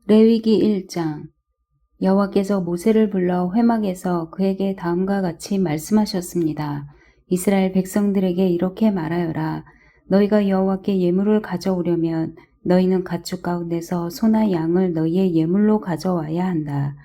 레위기 1장. 여호와께서 모세를 불러 회막에서 그에게 다음과 같이 말씀하셨습니다. 이스라엘 백성들에게 이렇게 말하여라. 너희가 여호와께 예물을 가져오려면 너희는 가축 가운데서 소나 양을 너희의 예물로 가져와야 한다.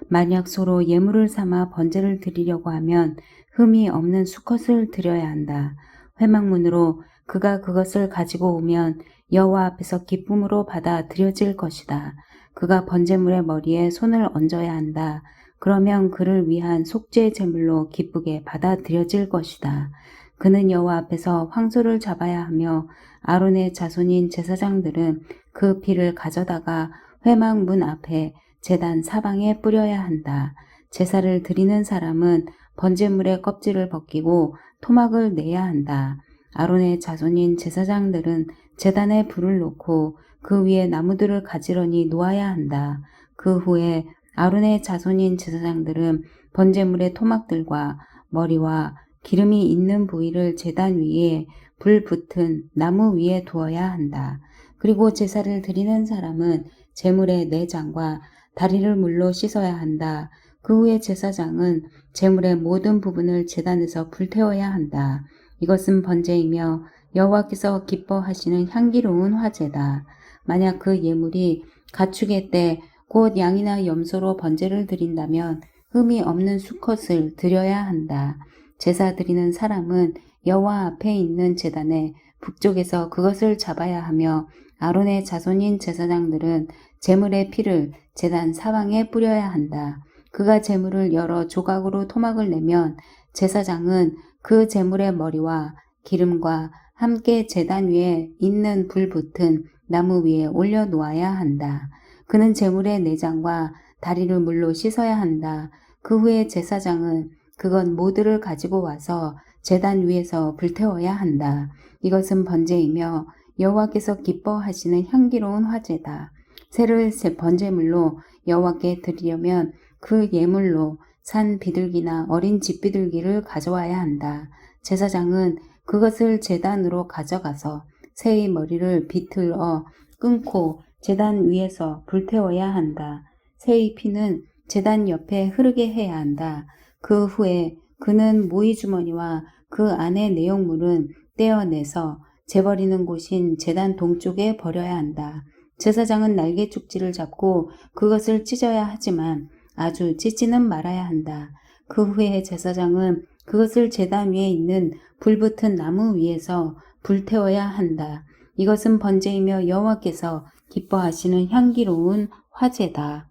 만약 소로 예물을 삼아 번제를 드리려고 하면 흠이 없는 수컷을 드려야 한다. 회막문으로 그가 그것을 가지고 오면 여호와 앞에서 기쁨으로 받아 드려질 것이다. 그가 번제물의 머리에 손을 얹어야 한다. 그러면 그를 위한 속죄 제물로 기쁘게 받아들여질 것이다. 그는 여호와 앞에서 황소를 잡아야 하며 아론의 자손인 제사장들은 그 피를 가져다가 회막 문 앞에 제단 사방에 뿌려야 한다. 제사를 드리는 사람은 번제물의 껍질을 벗기고 토막을 내야 한다. 아론의 자손인 제사장들은 제단에 불을 놓고 그 위에 나무들을 가지런히 놓아야 한다. 그 후에 아론의 자손인 제사장들은 번제물의 토막들과 머리와 기름이 있는 부위를 제단 위에 불 붙은 나무 위에 두어야 한다. 그리고 제사를 드리는 사람은 제물의 내장과 다리를 물로 씻어야 한다. 그 후에 제사장은 제물의 모든 부분을 제단에서 불태워야 한다. 이것은 번제이며 여호와께서 기뻐하시는 향기로운 화제다. 만약 그 예물이 가축의 때 곧 양이나 염소로 번제를 드린다면 흠이 없는 수컷을 드려야 한다. 제사 드리는 사람은 여호와 앞에 있는 제단의 북쪽에서 그것을 잡아야 하며 아론의 자손인 제사장들은 제물의 피를 제단 사방에 뿌려야 한다. 그가 제물을 여러 조각으로 토막을 내면 제사장은 그 제물의 머리와 기름과 함께 제단 위에 있는 불 붙은 나무 위에 올려 놓아야 한다. 그는 제물의 내장과 다리를 물로 씻어야 한다. 그 후에 제사장은 그것 모두를 가지고 와서 제단 위에서 불태워야 한다. 이것은 번제이며 여호와께서 기뻐하시는 향기로운 화제다. 새를 번제물로 여호와께 드리려면 그 예물로 산 비둘기나 어린 집비둘기를 가져와야 한다. 제사장은 그것을 제단으로 가져가서 새의 머리를 비틀어 끊고 제단 위에서 불태워야 한다. 새의 피는 제단 옆에 흐르게 해야 한다. 그 후에 그는 모이주머니와 그 안의 내용물은 떼어내서 재버리는 곳인 제단 동쪽에 버려야 한다. 제사장은 날개 쪽지를 잡고 그것을 찢어야 하지만 아주 찢지는 말아야 한다. 그 후에 제사장은 그것을 제단 위에 있는 불붙은 나무 위에서 불태워야 한다. 이것은 번제이며 여호와께서 기뻐하시는 향기로운 화제다.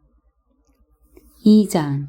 2장.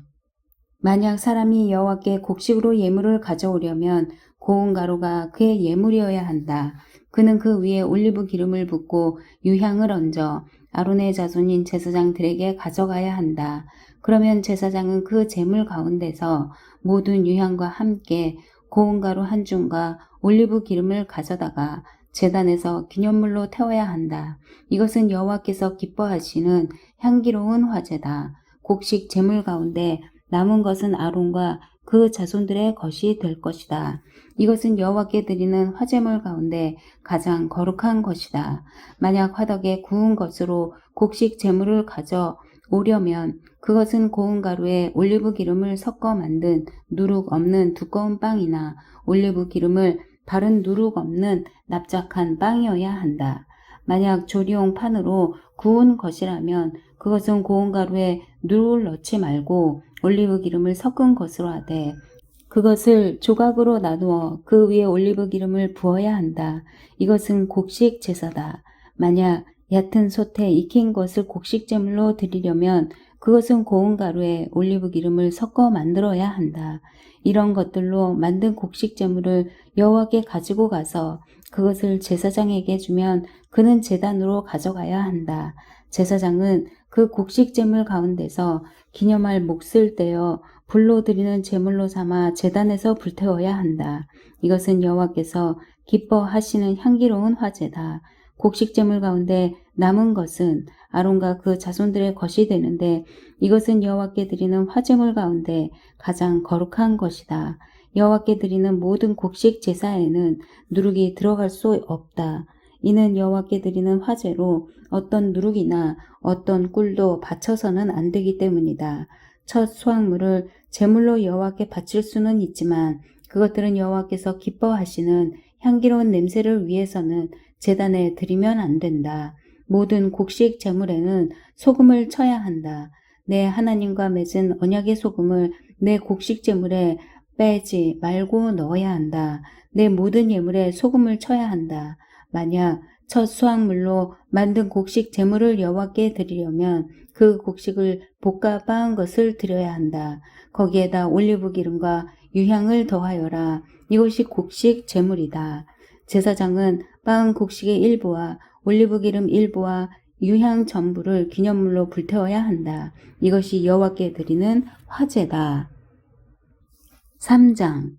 만약 사람이 여호와께 곡식으로 예물을 가져오려면 고운 가루가 그의 예물이어야 한다. 그는 그 위에 올리브 기름을 붓고 유향을 얹어 아론의 자손인 제사장들에게 가져가야 한다. 그러면 제사장은 그 제물 가운데서 모든 유향과 함께 고운 가루 한 줌과 올리브 기름을 가져다가 제단에서 기념물로 태워야 한다. 이것은 여호와께서 기뻐하시는 향기로운 화제다. 곡식 제물 가운데 남은 것은 아론과 그 자손들의 것이 될 것이다. 이것은 여호와께 드리는 화제물 가운데 가장 거룩한 것이다. 만약 화덕에 구운 것으로 곡식 제물을 가져오려면 그것은 고운 가루에 올리브 기름을 섞어 만든 누룩 없는 두꺼운 빵이나 올리브 기름을 바른 누룩 없는 납작한 빵이어야 한다. 만약 조리용 판으로 구운 것이라면 그것은 고운 가루에 누룩을 넣지 말고 올리브 기름을 섞은 것으로 하되 그것을 조각으로 나누어 그 위에 올리브 기름을 부어야 한다. 이것은 곡식 제사다. 만약 얕은 솥에 익힌 것을 곡식 제물로 드리려면 그것은 고운 가루에 올리브 기름을 섞어 만들어야 한다. 이런 것들로 만든 곡식 제물을 여호와께 가지고 가서 그것을 제사장에게 주면 그는 제단으로 가져가야 한다. 제사장은 그 곡식 제물 가운데서 기념할 몫을 떼어 불로 드리는 제물로 삼아 제단에서 불태워야 한다. 이것은 여호와께서 기뻐하시는 향기로운 화제다. 곡식 제물 가운데 남은 것은 아론과 그 자손들의 것이 되는데 이것은 여호와께 드리는 화제물 가운데 가장 거룩한 것이다. 여호와께 드리는 모든 곡식 제사에는 누룩이 들어갈 수 없다. 이는 여호와께 드리는 화제로 어떤 누룩이나 어떤 꿀도 바쳐서는 안 되기 때문이다. 첫 수확물을 제물로 여호와께 바칠 수는 있지만 그것들은 여호와께서 기뻐하시는 향기로운 냄새를 위해서는 제단에 드리면 안 된다. 모든 곡식 제물에는 소금을 쳐야 한다. 내 하나님과 맺은 언약의 소금을 내 곡식 제물에 빼지 말고 넣어야 한다. 내 모든 예물에 소금을 쳐야 한다. 만약 첫 수확물로 만든 곡식 제물을 여호와께 드리려면 그 곡식을 볶아 빻은 것을 드려야 한다. 거기에다 올리브 기름과 유향을 더하여라. 이것이 곡식 제물이다. 제사장은 빻은 곡식의 일부와 올리브 기름 일부와 유향 전부를 기념물로 불태워야 한다. 이것이 여호와께 드리는 화제다. 3장.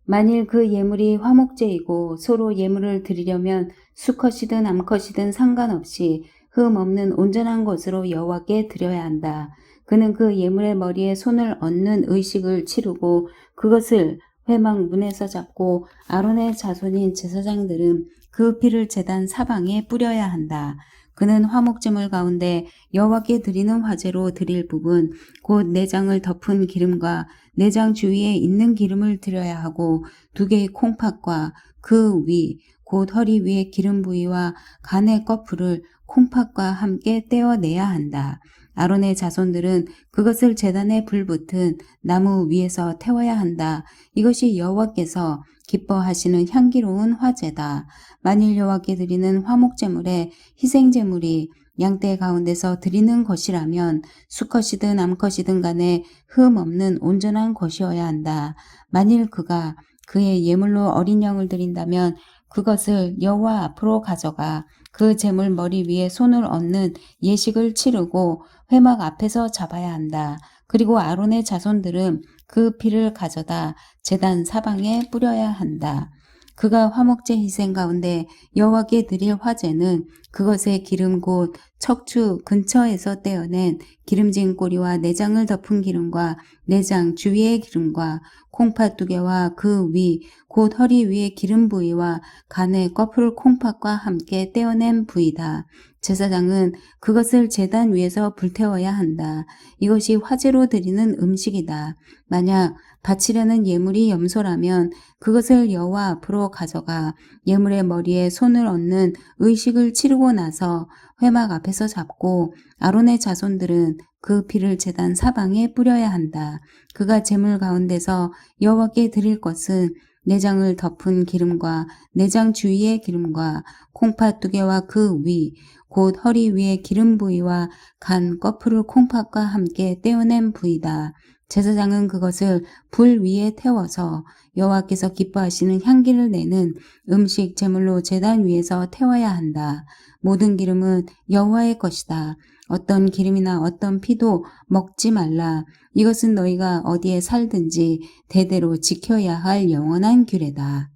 만일 그 예물이 화목제이고 서로 예물을 드리려면 수컷이든 암컷이든 상관없이 흠 없는 온전한 것으로 여호와께 드려야 한다. 그는 그 예물의 머리에 손을 얹는 의식을 치르고 그것을 회막 문에서 잡고 아론의 자손인 제사장들은 그 피를 제단 사방에 뿌려야 한다. 그는 화목제물 가운데 여호와께 드리는 화제로 드릴 부분 곧 내장을 덮은 기름과 내장 주위에 있는 기름을 드려야 하고 2개의 콩팥과 그 위 곧 허리 위의 기름 부위와 간의 꺼풀을 콩팥과 함께 떼어내야 한다. 아론의 자손들은 그것을 제단에 불붙은 나무 위에서 태워야 한다. 이것이 여호와께서 기뻐하시는 향기로운 화제다. 만일 여호와께 드리는 화목제물에 희생제물이 양떼 가운데서 드리는 것이라면 수컷이든 암컷이든 간에 흠 없는 온전한 것이어야 한다. 만일 그가 그의 예물로 어린 양을 드린다면 그것을 여호와 앞으로 가져가 그 제물 머리 위에 손을 얹는 예식을 치르고 회막 앞에서 잡아야 한다. 그리고 아론의 자손들은 그 피를 가져다 제단 사방에 뿌려야 한다. 그가 화목제 희생 가운데 여호와께 드릴 화제는 그것의 기름 곧 척추 근처에서 떼어낸 기름진 꼬리와 내장을 덮은 기름과 내장 주위의 기름과 콩팥 2개와 그 위 곧 허리 위의 기름 부위와 간의 꺼풀 콩팥과 함께 떼어낸 부위다. 제사장은 그것을 제단 위에서 불태워야 한다. 이것이 화제로 드리는 음식이다. 만약 바치려는 예물이 염소라면 그것을 여호와 앞으로 가져가 예물의 머리에 손을 얹는 의식을 치르고 나서 회막 앞에서 잡고 아론의 자손들은 그 피를 제단 사방에 뿌려야 한다. 그가 제물 가운데서 여호와께 드릴 것은 내장을 덮은 기름과 내장 주위의 기름과 콩팥 2개와 그 위 곧 허리 위의 기름 부위와 간 꺼풀을 콩팥과 함께 떼어낸 부위다. 제사장은 그것을 불 위에 태워서 여호와께서 기뻐하시는 향기를 내는 음식 제물로 제단 위에서 태워야 한다. 모든 기름은 여호와의 것이다. 어떤 기름이나 어떤 피도 먹지 말라. 이것은 너희가 어디에 살든지 대대로 지켜야 할 영원한 규례다.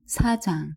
4장.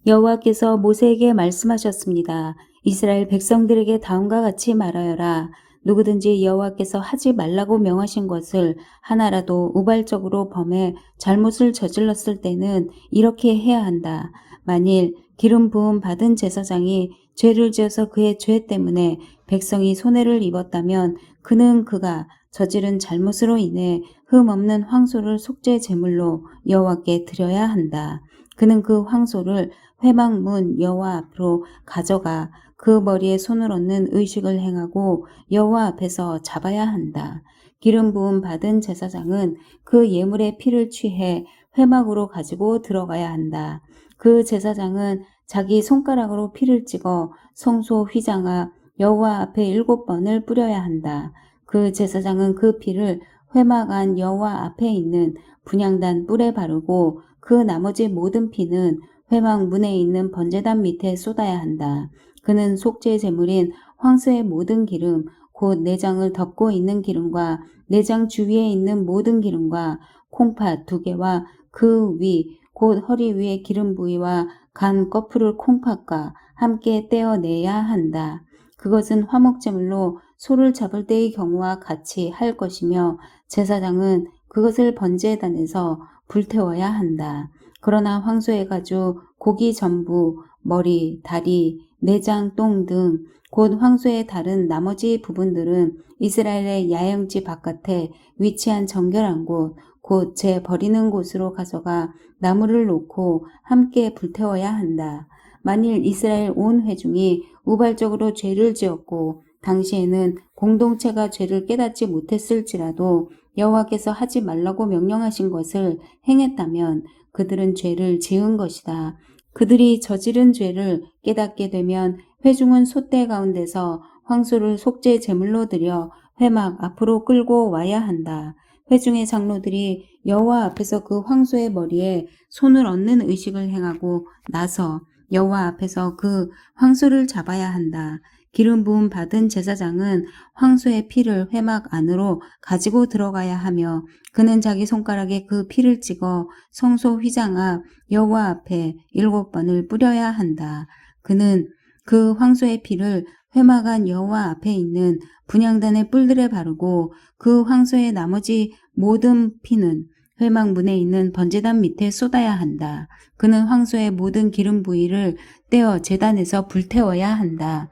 여호와께서 모세에게 말씀하셨습니다. 이스라엘 백성들에게 다음과 같이 말하여라. 누구든지 여호와께서 하지 말라고 명하신 것을 하나라도 우발적으로 범해 잘못을 저질렀을 때는 이렇게 해야 한다. 만일 기름 부음 받은 제사장이 죄를 지어서 그의 죄 때문에 백성이 손해를 입었다면 그는 그가 저지른 잘못으로 인해 흠 없는 황소를 속죄 제물로 여호와께 드려야 한다. 그는 그 황소를 회막 문 여호와 앞으로 가져가 그 머리에 손을 얹는 의식을 행하고 여호와 앞에서 잡아야 한다. 기름 부음 받은 제사장은 그 예물의 피를 취해 회막으로 가지고 들어가야 한다. 그 제사장은 자기 손가락으로 피를 찍어 성소 휘장 앞 여호와 앞에 7번을 뿌려야 한다. 그 제사장은 그 피를 회막 안 여호와 앞에 있는 분향단 뿔에 바르고 그 나머지 모든 피는 회막 문에 있는 번제단 밑에 쏟아야 한다. 그는 속죄 제물인 황소의 모든 기름 곧 내장을 덮고 있는 기름과 내장 주위에 있는 모든 기름과 콩팥 2개와 그 위 곧 허리 위의 기름 부위와 간 꺼풀을 콩팥과 함께 떼어내야 한다. 그것은 화목제물로 소를 잡을 때의 경우와 같이 할 것이며 제사장은 그것을 번제단에서 불태워야 한다. 그러나 황소의 가죽, 고기 전부, 머리, 다리, 내장, 똥 등 곧 황소의 다른 나머지 부분들은 이스라엘의 야영지 바깥에 위치한 정결한 곳, 곧 제 버리는 곳으로 가져가 나무를 놓고 함께 불태워야 한다. 만일 이스라엘 온 회중이 우발적으로 죄를 지었고 당시에는 공동체가 죄를 깨닫지 못했을지라도 여호와께서 하지 말라고 명령하신 것을 행했다면 그들은 죄를 지은 것이다. 그들이 저지른 죄를 깨닫게 되면 회중은 솥대 가운데서 황소를 속죄 제물로 드려 회막 앞으로 끌고 와야 한다. 회중의 장로들이 여호와 앞에서 그 황소의 머리에 손을 얹는 의식을 행하고 나서 여호와 앞에서 그 황소를 잡아야 한다. 기름 부음 받은 제사장은 황소의 피를 회막 안으로 가지고 들어가야 하며 그는 자기 손가락에 그 피를 찍어 성소 휘장 앞 여호와 앞에 7번을 뿌려야 한다. 그는 그 황소의 피를 회막 안 여호와 앞에 있는 분향단의 뿔들에 바르고 그 황소의 나머지 모든 피는 회막 문에 있는 번제단 밑에 쏟아야 한다. 그는 황소의 모든 기름 부위를 떼어 제단에서 불태워야 한다.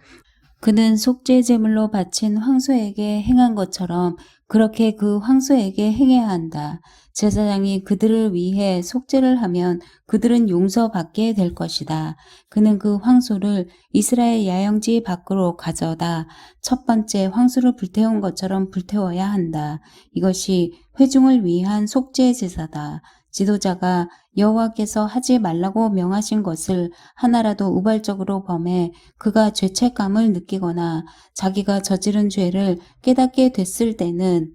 그는 속죄 제물로 바친 황소에게 행한 것처럼 그렇게 그 황소에게 행해야 한다. 제사장이 그들을 위해 속죄를 하면 그들은 용서받게 될 것이다. 그는 그 황소를 이스라엘 야영지 밖으로 가져다 첫 번째 황소를 불태운 것처럼 불태워야 한다. 이것이 회중을 위한 속죄 제사다. 지도자가 여호와께서 하지 말라고 명하신 것을 하나라도 우발적으로 범해 그가 죄책감을 느끼거나 자기가 저지른 죄를 깨닫게 됐을 때는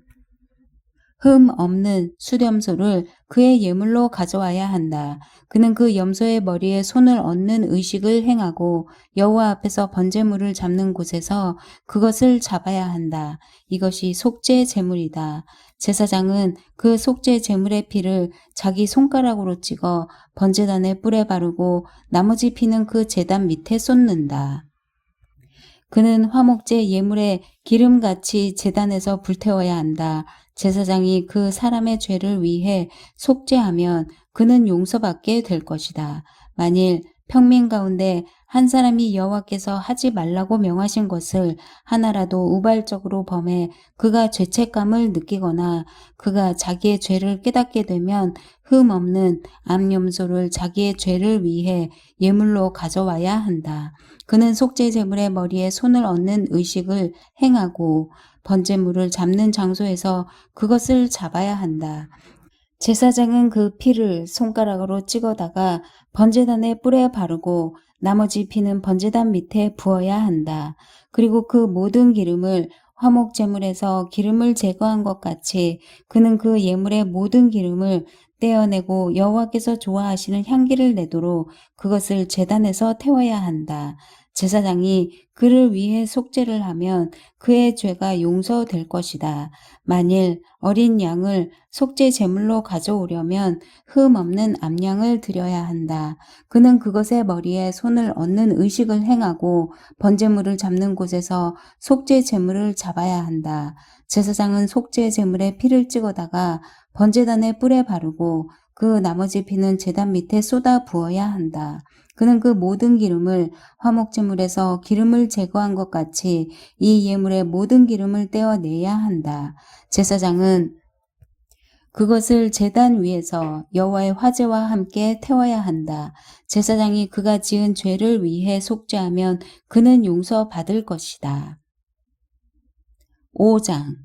흠 없는 수렴소를 그의 예물로 가져와야 한다. 그는 그 염소의 머리에 손을 얹는 의식을 행하고 여호와 앞에서 번제물을 잡는 곳에서 그것을 잡아야 한다. 이것이 속죄 제물이다. 제사장은 그 속죄 제물의 피를 자기 손가락으로 찍어 번제단의 뿔에 바르고 나머지 피는 그 제단 밑에 쏟는다. 그는 화목제 예물에 기름같이 제단에서 불태워야 한다. 제사장이 그 사람의 죄를 위해 속죄하면 그는 용서받게 될 것이다. 만일 평민 가운데 한 사람이 여호와께서 하지 말라고 명하신 것을 하나라도 우발적으로 범해 그가 죄책감을 느끼거나 그가 자기의 죄를 깨닫게 되면 흠 없는 암염소를 자기의 죄를 위해 예물로 가져와야 한다. 그는 속죄 제물의 머리에 손을 얹는 의식을 행하고 번제물을 잡는 장소에서 그것을 잡아야 한다. 제사장은 그 피를 손가락으로 찍어다가 번제단의 뿔에 바르고 나머지 피는 번제단 밑에 부어야 한다. 그리고 그 모든 기름을 화목 제물에서 기름을 제거한 것 같이 그는 그 예물의 모든 기름을 떼어내고 여호와께서 좋아하시는 향기를 내도록 그것을 제단에서 태워야 한다. 제사장이 그를 위해 속죄를 하면 그의 죄가 용서될 것이다. 만일 어린 양을 속죄 제물로 가져오려면 흠 없는 암양을 드려야 한다. 그는 그것의 머리에 손을 얹는 의식을 행하고 번제물을 잡는 곳에서 속죄 제물을 잡아야 한다. 제사장은 속죄 제물에 피를 찍어다가 번제단의 뿔에 바르고 그 나머지 피는 제단 밑에 쏟아 부어야 한다. 그는 그 모든 기름을 화목제물에서 기름을 제거한 것 같이 이 예물의 모든 기름을 떼어내야 한다. 제사장은 그것을 제단 위에서 여호와의 화제와 함께 태워야 한다. 제사장이 그가 지은 죄를 위해 속죄하면 그는 용서받을 것이다. 5장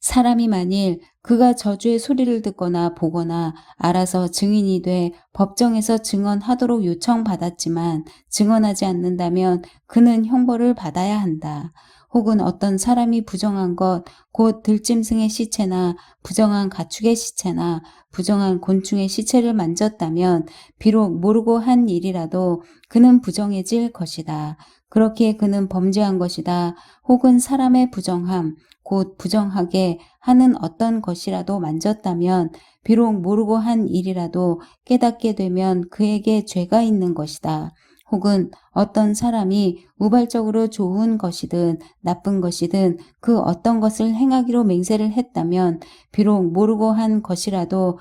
사람이 만일 그가 저주의 소리를 듣거나 보거나 알아서 증인이 돼 법정에서 증언하도록 요청받았지만 증언하지 않는다면 그는 형벌을 받아야 한다. 혹은 어떤 사람이 부정한 것, 곧 들짐승의 시체나 부정한 가축의 시체나 부정한 곤충의 시체를 만졌다면 비록 모르고 한 일이라도 그는 부정해질 것이다. 그렇게 그는 범죄한 것이다. 혹은 사람의 부정함, 곧 부정하게 하는 어떤 것이라도 만졌다면 비록 모르고 한 일이라도 깨닫게 되면 그에게 죄가 있는 것이다. 혹은 어떤 사람이 우발적으로 좋은 것이든 나쁜 것이든 그 어떤 것을 행하기로 맹세를 했다면 비록 모르고 한 것이라도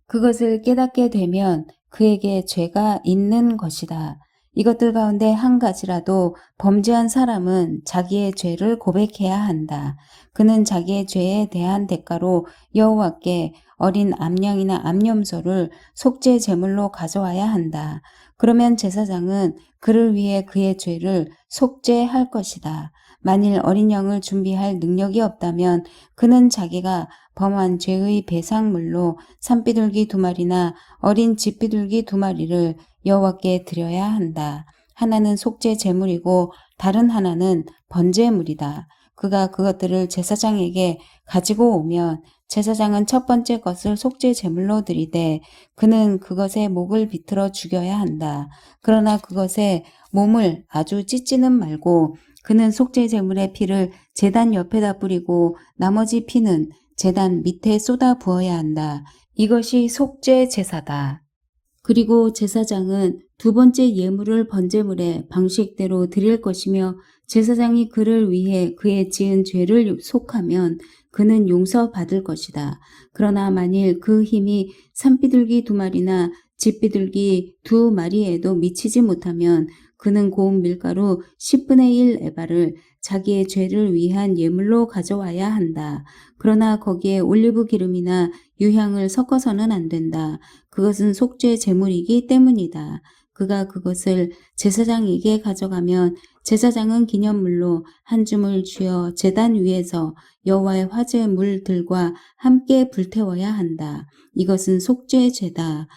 그것을 깨닫게 되면 그에게 죄가 있는 것이다. 이것들 가운데 한 가지라도 범죄한 사람은 자기의 죄를 고백해야 한다. 그는 자기의 죄에 대한 대가로 여호와께 어린 암양이나 암염소를 속죄 제물로 가져와야 한다. 그러면 제사장은 그를 위해 그의 죄를 속죄할 것이다. 만일 어린 양을 준비할 능력이 없다면 그는 자기가 범한 죄의 배상물로 산비둘기 2마리나 어린 집비둘기 2마리를 여호와께 드려야 한다. 하나는 속죄 제물이고 다른 하나는 번제물이다. 그가 그것들을 제사장에게 가지고 오면 제사장은 첫 번째 것을 속죄 제물로 드리되 그는 그것의 목을 비틀어 죽여야 한다. 그러나 그것의 몸을 아주 찢지는 말고 그는 속죄 제물의 피를 제단 옆에다 뿌리고 나머지 피는 제단 밑에 쏟아 부어야 한다. 이것이 속죄 제사다. 그리고 제사장은 두 번째 예물을 번제물의 방식대로 드릴 것이며 제사장이 그를 위해 그의 지은 죄를 속하면 그는 용서받을 것이다. 그러나 만일 그 힘이 산비둘기 2마리나 집비둘기 2마리에도 미치지 못하면 그는 고운 밀가루 10분의 1 에바를 자기의 죄를 위한 예물로 가져와야 한다. 그러나 거기에 올리브 기름이나 유향을 섞어서는 안 된다. 그것은 속죄 제물이기 때문이다. 그가 그것을 제사장에게 가져가면 제사장은 기념물로 한 줌을 쥐어 제단 위에서 여호와의 화제물들과 함께 불태워야 한다. 이것은 속죄 죄다.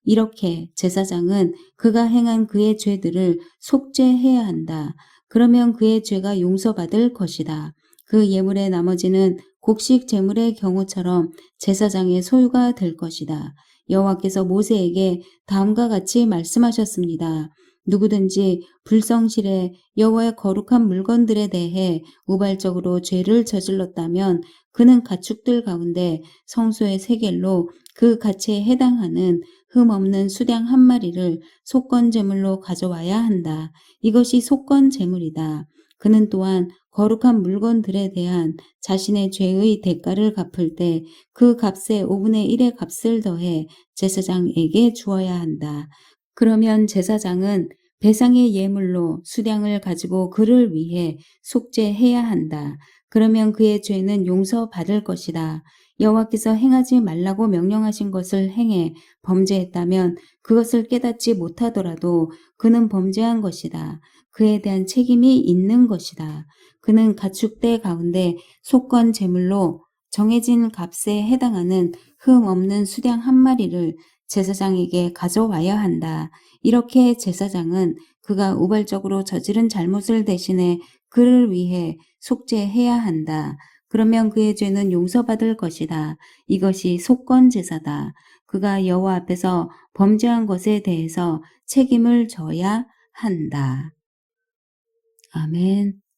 이렇게 제사장은 그가 행한 그의 죄들을 속죄해야 한다. 그러면 그의 죄가 용서받을 것이다. 그 예물의 나머지는 곡식 제물의 경우처럼 제사장의 소유가 될 것이다. 여호와께서 모세에게 다음과 같이 말씀하셨습니다. 누구든지 불성실해 여호와의 거룩한 물건들에 대해 우발적으로 죄를 저질렀다면 그는 가축들 가운데 성소의 세겔로 그 가치에 해당하는 흠없는 수량 1마리를 속건 제물로 가져와야 한다. 이것이 속건 제물이다. 그는 또한 거룩한 물건들에 대한 자신의 죄의 대가를 갚을 때 그 값의 5분의 1의 값을 더해 제사장에게 주어야 한다. 그러면 제사장은 배상의 예물로 수량을 가지고 그를 위해 속죄해야 한다. 그러면 그의 죄는 용서받을 것이다. 여호와께서 행하지 말라고 명령하신 것을 행해 범죄했다면 그것을 깨닫지 못하더라도 그는 범죄한 것이다. 그에 대한 책임이 있는 것이다. 그는 가축대 가운데 속건 제물로 정해진 값에 해당하는 흠 없는 수량 1마리를 제사장에게 가져와야 한다. 이렇게 제사장은 그가 우발적으로 저지른 잘못을 대신해 그를 위해 속죄해야 한다. 그러면 그의 죄는 용서받을 것이다. 이것이 속건 제사다. 그가 여호와 앞에서 범죄한 것에 대해서 책임을 져야 한다. 아멘.